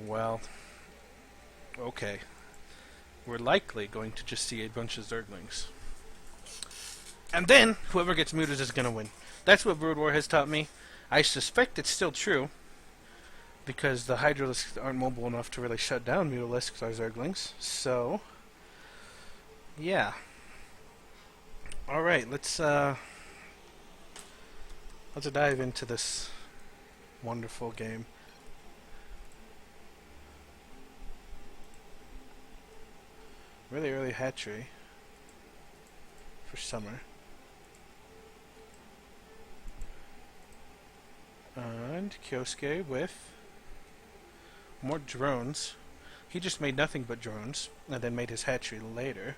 Well, okay. We're likely going to just see a bunch of Zerglings. And then, whoever gets muted is going to win. That's what Brood War has taught me. I suspect it's still true, because the Hydralisks aren't mobile enough to really shut down Mutalisks or Zerglings. So, yeah. Alright, let's dive into this wonderful game. Really early hatchery for summer. And Kyosuke with more drones. He just made nothing but drones, and then made his hatchery later.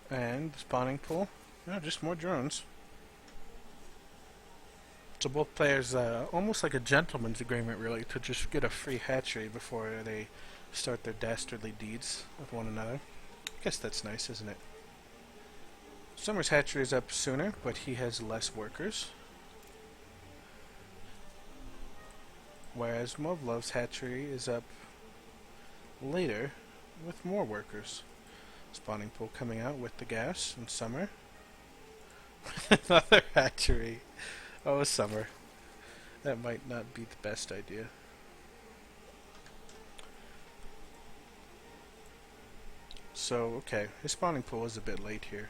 And the spawning pool. No, just more drones. So both players, almost like a gentleman's agreement, really, to just get a free hatchery before they start their dastardly deeds with one another. I guess that's nice, isn't it? Summer's hatchery is up sooner, but he has less workers. Whereas Muvluvislove hatchery is up later with more workers. Spawning pool coming out with the gas in summer. Another hatchery. Oh, summer. That might not be the best idea. So, okay, his spawning pool is a bit late here.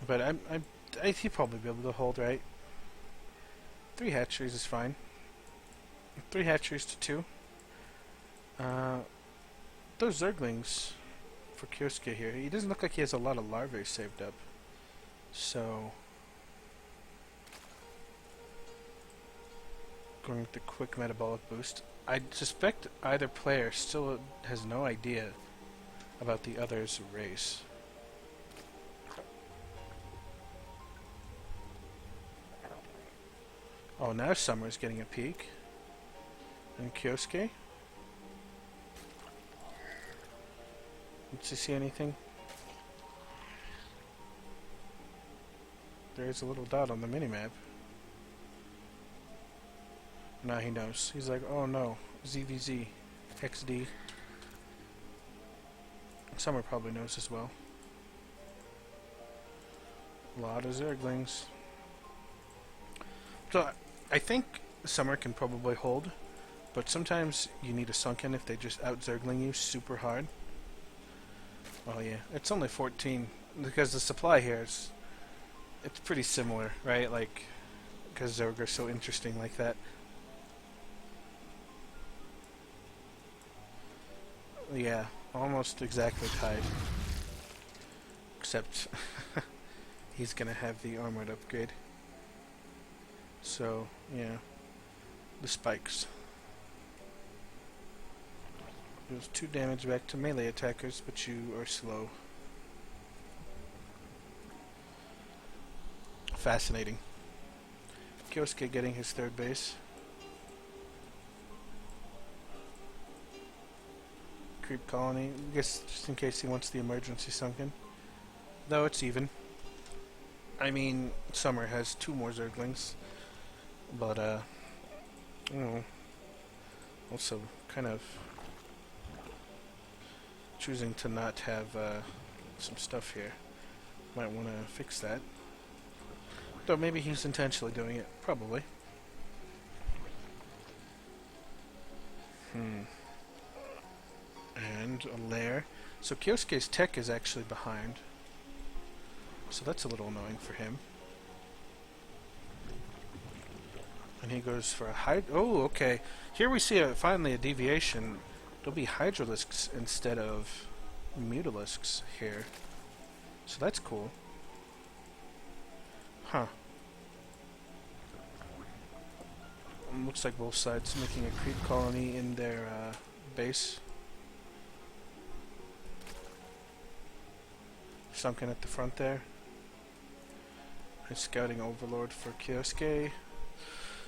But he'd probably be able to hold, right? 3 hatcheries is fine. 3 hatcheries to 2. Those Zerglings for Kyosuke here, he doesn't look like he has a lot of larvae saved up. So, going with the quick metabolic boost. I suspect either player still has no idea about the other's race. Oh, now Summer's getting a peek. And Kyosuke? Does he see anything? There is a little dot on the minimap. Now he knows. He's like, oh no, ZVZ, XD. Summer probably knows as well. A lot of Zerglings. So, I think Summer can probably hold, but sometimes you need a sunken if they just out-Zergling you super hard. Oh yeah, it's only 14, because the supply here is, it's pretty similar, right? Like, because Zerg are so interesting like that. Yeah, almost exactly tied. Except, he's gonna have the armored upgrade. So, yeah, the spikes. Deals 2 damage back to melee attackers, but you are slow. Fascinating. Kyosuke getting his 3rd base. Creep colony, I guess just in case he wants the emergency sunken. Though it's even. I mean, Summer has 2 more Zerglings. But, you know, also kind of choosing to not have some stuff here. Might want to fix that. Though maybe he's intentionally doing it. Probably. And a lair. So Kyosuke's tech is actually behind. So that's a little annoying for him. And he goes for a oh, okay. Here we see finally a deviation. There'll be Hydralisks instead of Mutalisks here. So that's cool. Huh. Looks like both sides making a creep colony in their base. Sunken at the front there. A scouting overlord for Kyosuke.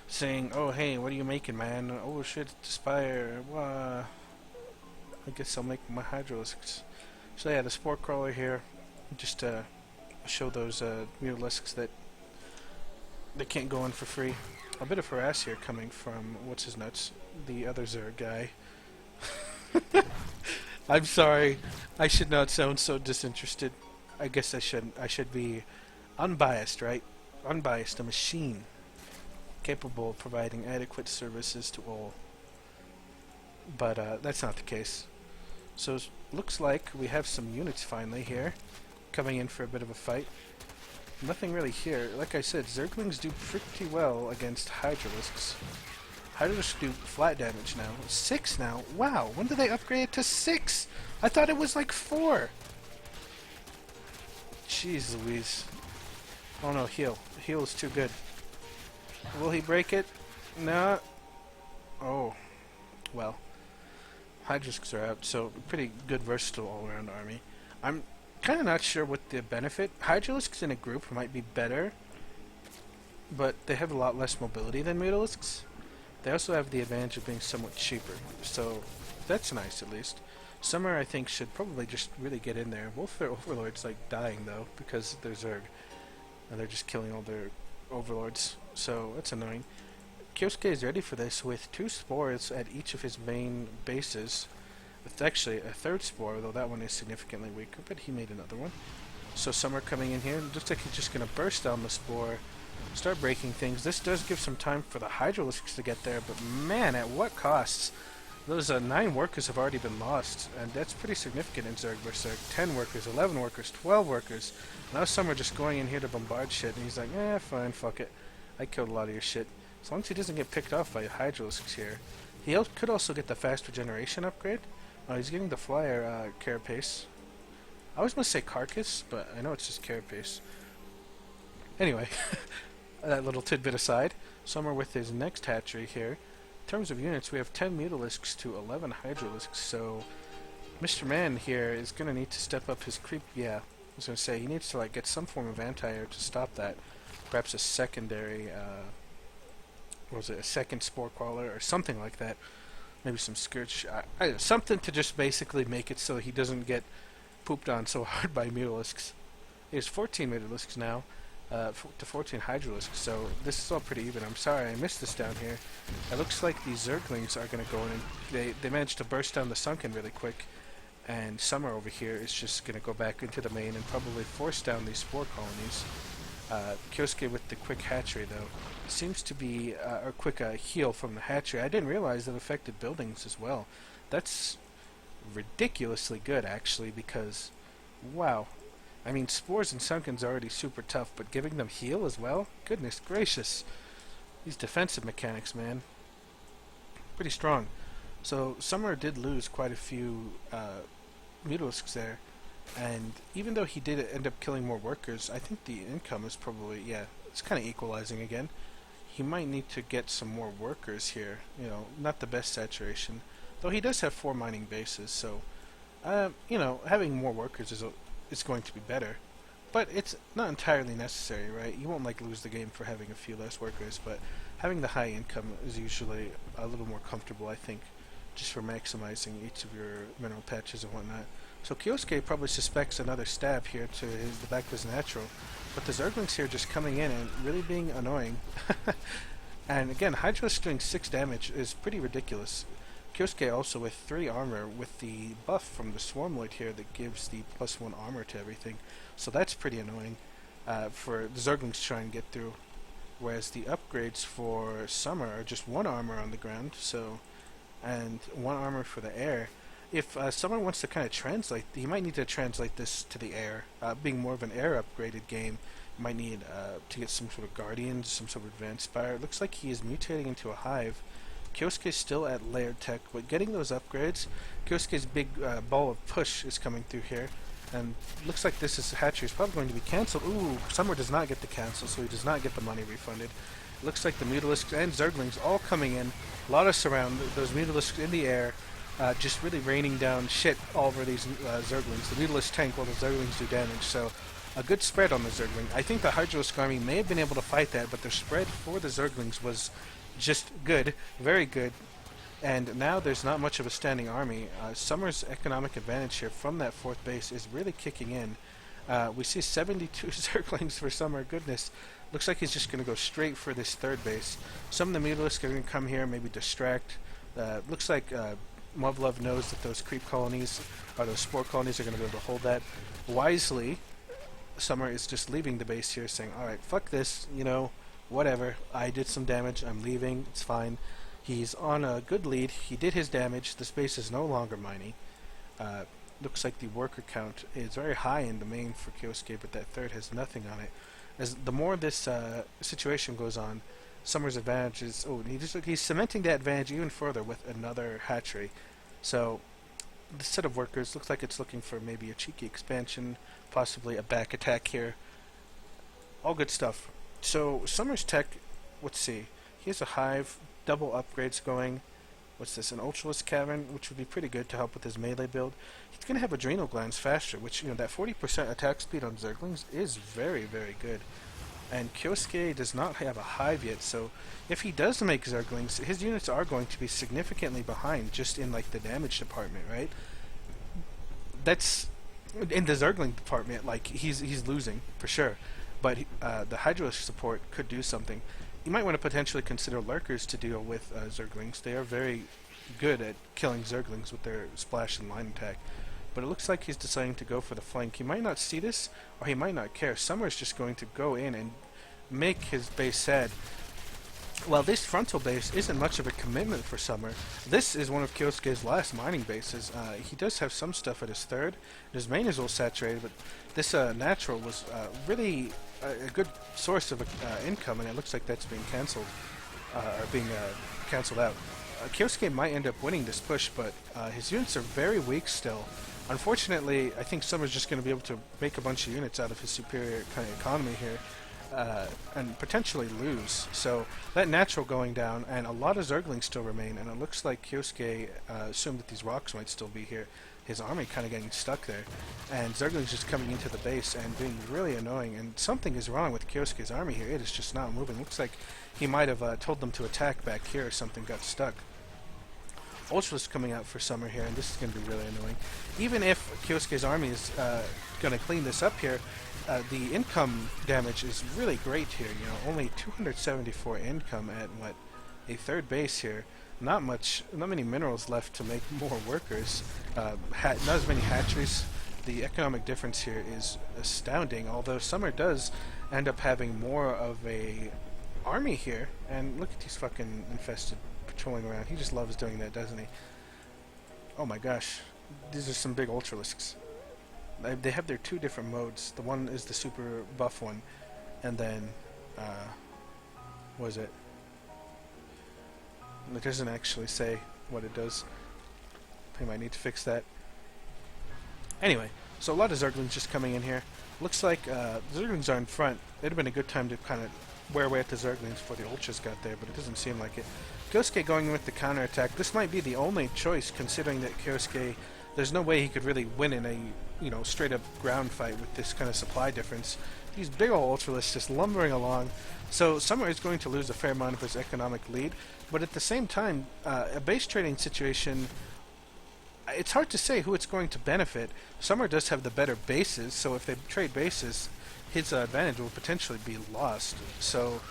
Saying, oh hey, what are you making, man? Oh shit, it's Spire. I guess I'll make my Hydralisks. So yeah, the Spore Crawler here, just to show those Mutalisks that they can't go in for free. A bit of harass here coming from, what's his nuts, the other Zerg guy. I'm sorry, I should not sound so disinterested. I guess I shouldn't. I should be unbiased, right? Unbiased, a machine capable of providing adequate services to all. But that's not the case. So looks like we have some units finally here, coming in for a bit of a fight. Nothing really here. Like I said, Zerglings do pretty well against Hydralisks. Hydralisks do flat damage now. 6 now? Wow, when did they upgrade it to 6? I thought it was like 4. Jeez Louise. Oh no, heal. Heal is too good. Will he break it? No. Oh. Well. Hydralisks are out, so pretty good versatile all-around army. I'm kind of not sure what the benefit. Hydralisks in a group might be better, but they have a lot less mobility than Mutalisks. They also have the advantage of being somewhat cheaper, so that's nice at least. Summer, I think, should probably just really get in there. Wolfare Overlord's like dying though, because they're Zerg, and they're just killing all their Overlords, so that's annoying. Kyosuke is ready for this with 2 spores at each of his main bases. It's actually a 3rd spore, though that one is significantly weaker, but he made another one. So Summer coming in here, looks like he's just going to burst down the spore, start breaking things. This does give some time for the Hydralisks to get there, but man, at what costs? Those 9 workers have already been lost, and that's pretty significant in Zerg vs. Zerg. 10 workers, 11 workers, 12 workers. Now Summer just going in here to bombard shit, and he's like, eh, fine, fuck it. I killed a lot of your shit. As long as he doesn't get picked off by Hydralisks here. He could also get the fast regeneration upgrade. Oh, he's getting the flyer carapace. I always must say carcass, but I know it's just carapace. Anyway, that little tidbit aside, Summer with his next hatchery here. In terms of units, we have 10 Mutalisks to 11 Hydralisks, so Mr. Man here is going to need to step up his creep. Yeah, I was going to say, he needs to like get some form of anti-air to stop that. Perhaps a secondary, what was it, a second Spore Crawler or something like that. Maybe some Scourge, something to just basically make it so he doesn't get pooped on so hard by Mutalisks. He has 14 Mutalisks now, to 14 Hydralisks, so this is all pretty even. I'm sorry I missed this down here. It looks like these Zerglings are going to go in, and they managed to burst down the Sunken really quick, and Summer over here is just going to go back into the main and probably force down these Spore colonies. Kyosuke with the quick hatchery though seems to be a quick heal from the hatchery. I didn't realize that affected buildings as well. That's ridiculously good actually, because wow, I mean spores and sunken's already super tough, but giving them heal as well, goodness gracious, these defensive mechanics, man, pretty strong. So Summer did lose quite a few Mutalisks there. And even though he did end up killing more workers, I think the income is probably, yeah, it's kind of equalizing again. He might need to get some more workers here, you know, not the best saturation. Though he does have 4 mining bases, so, you know, having more workers is going to be better. But it's not entirely necessary, right? You won't, like, lose the game for having a few less workers, but having the high income is usually a little more comfortable, I think, just for maximizing each of your mineral patches and whatnot. So Kyosuke probably suspects another stab here to the back of his natural, but the Zerglings here just coming in and really being annoying. And again, Hydralisk doing 6 damage is pretty ridiculous. Kyosuke also with 3 armor with the buff from the Swarmloid here that gives the +1 armor to everything, so that's pretty annoying for the Zerglings to try and get through. Whereas the upgrades for Summer are just 1 armor on the ground, so, and 1 armor for the air. If someone wants to kind of translate, you might need to translate this to the air. Being more of an air upgraded game, you might need to get some sort of Guardians, some sort of Advanced Spire. It looks like he is mutating into a Hive. Kyosuke's still at Layered Tech, but getting those upgrades, Kyosuke's big ball of push is coming through here. And looks like this hatchery is probably going to be cancelled. Ooh, Summer does not get the cancel, so he does not get the money refunded. Looks like the Mutalisks and Zerglings all coming in. A lot of surround, those Mutalisks in the air. Just really raining down shit all over these Zerglings. The Mutalisk tank while the Zerglings do damage, so a good spread on the Zergling. I think the Hydralisk army may have been able to fight that, but the spread for the Zerglings was just good, very good. And now there's not much of a standing army. Summer's economic advantage here from that fourth base is really kicking in. We see 72 Zerglings for Summer. Goodness. Looks like he's just going to go straight for this third base. Some of the mutalisks are going to come here, maybe distract. Looks like Muvluv knows that those creep colonies, or those spore colonies, are going to be able to hold that. Wisely, Summer is just leaving the base here, saying, alright, fuck this, you know, whatever. I did some damage, I'm leaving, it's fine. He's on a good lead, he did his damage, this base is no longer mining. Looks like the worker count is very high in the main for Kyosuke, but that third has nothing on it. As the more this situation goes on, Summer's advantage is... Oh, he's cementing that advantage even further with another hatchery. So, this set of workers looks like it's looking for maybe a cheeky expansion, possibly a back attack here. All good stuff. So, Summer's tech, let's see. He has a hive, double upgrades going. What's this? An Ultralisk Cavern, which would be pretty good to help with his melee build. He's going to have Adrenal Glands faster, which, you know, that 40% attack speed on Zerglings is very, very good. And Kyosuke does not have a hive yet, so if he does make Zerglings, his units are going to be significantly behind just in, like, the damage department, right? That's... In the Zergling department, like, he's losing, for sure. But the Hydralisk support could do something. You might want to potentially consider Lurkers to deal with Zerglings. They are very good at killing Zerglings with their splash and line attack. But it looks like he's deciding to go for the flank. He might not see this, or he might not care. Summer's just going to go in and make his base sad. While this frontal base isn't much of a commitment for Summer, this is one of Kyosuke's last mining bases. He does have some stuff at his third. His main is all saturated, but this natural was really a good source of income, and it looks like that's being cancelled, or being cancelled out. Kyosuke might end up winning this push, but his units are very weak still. Unfortunately, I think Summer's just going to be able to make a bunch of units out of his superior kind of economy here, and potentially lose. So that natural going down, and a lot of Zerglings still remain, and it looks like Kyosuke assumed that these rocks might still be here. His army kind of getting stuck there, and Zerglings just coming into the base and being really annoying, and something is wrong with Kyosuke's army here. It is just not moving. Looks like he might have told them to attack back here or something, got stuck. Ultra's coming out for Summer here, and this is going to be really annoying. Even if Kyosuke's army is going to clean this up here, the income damage is really great here. You know, only 274 income at what, a third base here. Not many minerals left to make more workers. Not as many hatcheries. The economic difference here is astounding. Although Summer does end up having more of a army here, and look at these fucking infested patrolling around. He just loves doing that, doesn't he? Oh my gosh, these are some big Ultralisks. They have their two different modes. The one is the super buff one, and then what is it? It doesn't actually say what it does. I might need to fix that. Anyway, so a lot of Zerglings just coming in here. Looks like the Zerglings are in front. It would have been a good time to kind of wear away at the Zerglings before the Ultras got there, but it doesn't seem like it. Kyosuke going in with the counterattack. This might be the only choice, considering that Kyosuke, there's no way he could really win in a, you know, straight up ground fight with this kind of supply difference. These big old Ultralists just lumbering along. So Summer is going to lose a fair amount of his economic lead, but at the same time, a base trading situation, it's hard to say who it's going to benefit. Summer does have the better bases, so if they trade bases, his advantage will potentially be lost. So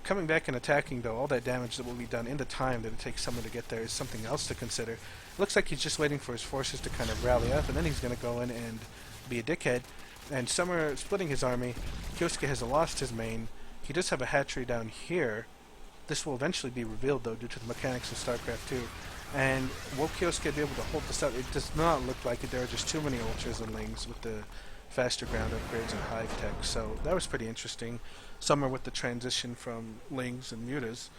coming back and attacking, though, all that damage that will be done in the time that it takes Summer to get there is something else to consider. Looks like he's just waiting for his forces to kind of rally up, and then he's going to go in and be a dickhead. And Summer splitting his army. Kyosuke has lost his main. He does have a hatchery down here. This will eventually be revealed, though, due to the mechanics of StarCraft 2. And will Kyosuke be able to hold this up? It does not look like it. There are just too many Ultras and Lings with the faster ground upgrades and hive tech. So that was pretty interesting. Summer with the transition from Lings and Mutas.